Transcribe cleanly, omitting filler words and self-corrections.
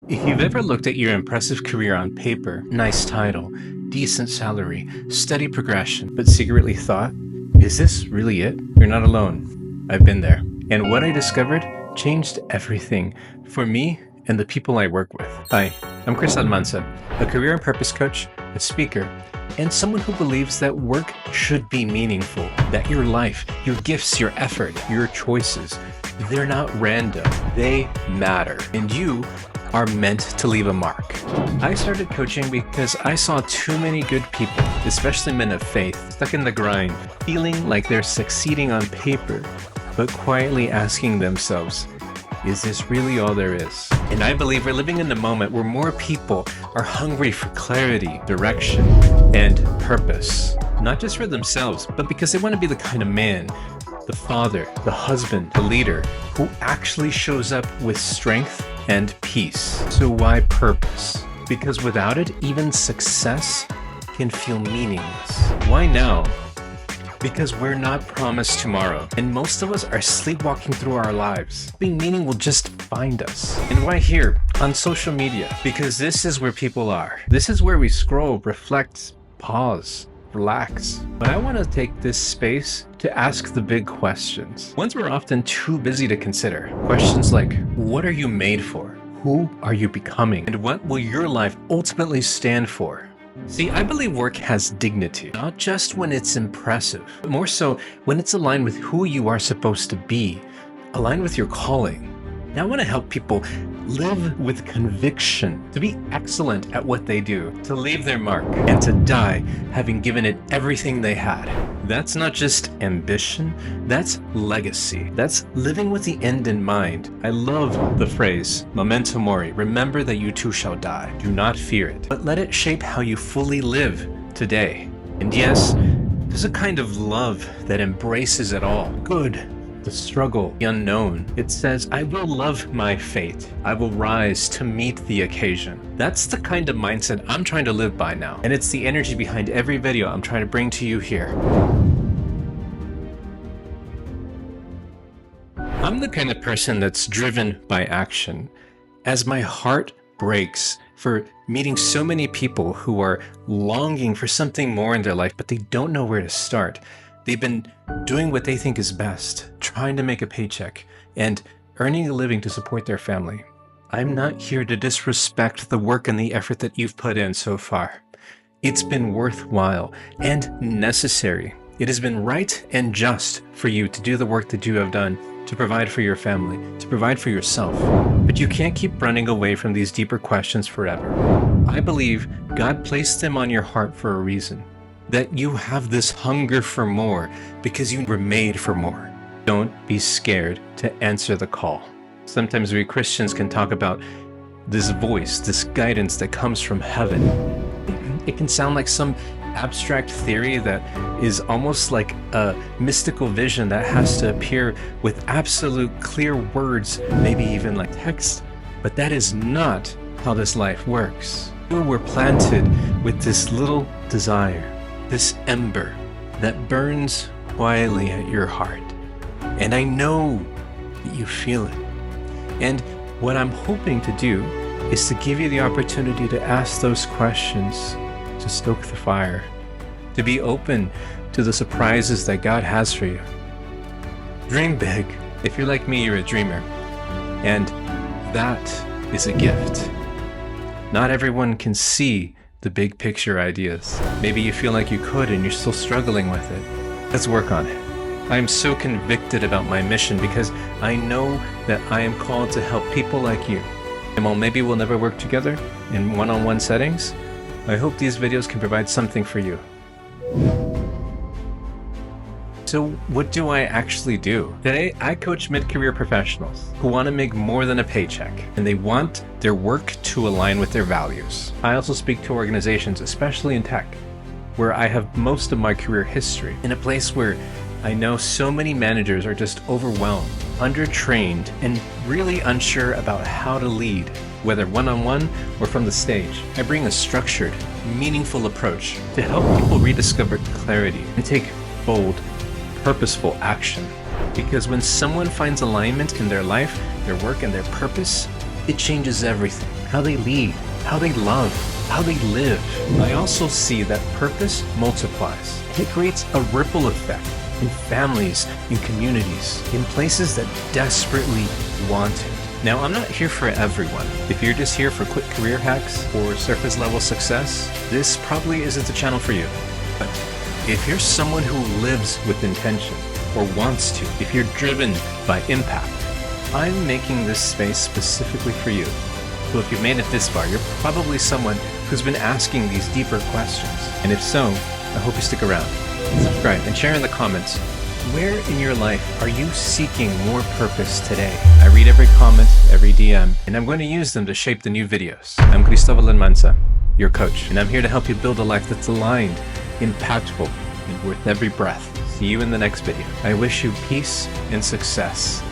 If you've ever looked at your impressive career on paper, nice title, decent salary, steady progression, but secretly thought, is this really it? You're not alone. I've been there. And what I discovered changed everything for me and the people I work with. Hi, I'm Cristóbal Almanza, a career and purpose coach, a speaker, and someone who believes that work should be meaningful, that your life, your gifts, your effort, your choices, they're not random, they matter, and you are meant to leave a mark. I started coaching because I saw too many good people, especially men of faith, stuck in the grind, feeling like they're succeeding on paper, but quietly asking themselves, is this really all there is? And I believe we're living in a moment where more people are hungry for clarity, direction, and purpose. Not just for themselves, but because they want to be the kind of man, the father, the husband, the leader, who actually shows up with strength and peace. So why purpose? Because without it, even success can feel meaningless. Why now? Because we're not promised tomorrow, and most of us are sleepwalking through our lives. Being meaning will just find us. And why here? On social media. Because this is where people are. This is where we scroll, reflect, pause, relax. But I want to take this space to ask the big questions. Ones we're often too busy to consider. Questions like, what are you made for? Who are you becoming? And what will your life ultimately stand for? See, I believe work has dignity, not just when it's impressive, but more so when it's aligned with who you are supposed to be, aligned with your calling. Now I want to help people live with conviction, to be excellent at what they do, to leave their mark, and to die having given it everything they had. That's not just ambition, that's legacy. That's living with the end in mind. I love the phrase, memento mori, remember that you too shall die. Do not fear it, but let it shape how you fully live today. And yes, there's a kind of love that embraces it all. Good, the struggle, the unknown. It says, I will love my fate. I will rise to meet the occasion. That's the kind of mindset I'm trying to live by now. And it's the energy behind every video I'm trying to bring to you here. I'm the kind of person that's driven by action. As my heart breaks for meeting so many people who are longing for something more in their life, but they don't know where to start. They've been doing what they think is best, trying to make a paycheck and earning a living to support their family. I'm not here to disrespect the work and the effort that you've put in so far. It's been worthwhile and necessary. It has been right and just for you to do the work that you have done, to provide for your family, to provide for yourself. But you can't keep running away from these deeper questions forever. I believe God placed them on your heart for a reason. That you have this hunger for more because you were made for more. Don't be scared to answer the call. Sometimes we Christians can talk about this voice, this guidance that comes from heaven. It can sound like some abstract theory that is almost like a mystical vision that has to appear with absolute clear words, maybe even like text. But that is not how this life works. You were planted with this little desire, this ember that burns quietly at your heart. And I know that you feel it. And what I'm hoping to do is to give you the opportunity to ask those questions, to stoke the fire, to be open to the surprises that God has for you. Dream big. If you're like me, you're a dreamer. And that is a gift. Not everyone can see the big picture ideas. Maybe you feel like you could and you're still struggling with it. Let's work on it. I am so convicted about my mission because I know that I am called to help people like you. And while maybe we'll never work together in one-on-one settings, I hope these videos can provide something for you. So what do I actually do? Today, I coach mid-career professionals who want to make more than a paycheck, and they want their work to align with their values. I also speak to organizations, especially in tech, where I have most of my career history, in a place where I know so many managers are just overwhelmed, undertrained, and really unsure about how to lead, whether one-on-one or from the stage. I bring a structured, meaningful approach to help people rediscover clarity and take bold, purposeful action. Because when someone finds alignment in their life, their work, and their purpose, it changes everything. how they lead, how they love, how they live. I also see that purpose multiplies. It creates a ripple effect in families, in communities, in places that desperately want it. Now, I'm not here for everyone. If you're just here for quick career hacks or surface level success, this probably isn't the channel for you. But if you're someone who lives with intention or wants to, if you're driven by impact, I'm making this space specifically for you. So if you've made it this far, you're probably someone who's been asking these deeper questions. And if so, I hope you stick around. Subscribe and share in the comments. Where in your life are you seeking more purpose today? I read every comment, every DM, and I'm going to use them to shape the new videos. I'm Cristóbal Almanza, your coach, and I'm here to help you build a life that's aligned, impactful, and worth every breath. See you in the next video. I wish you peace and success.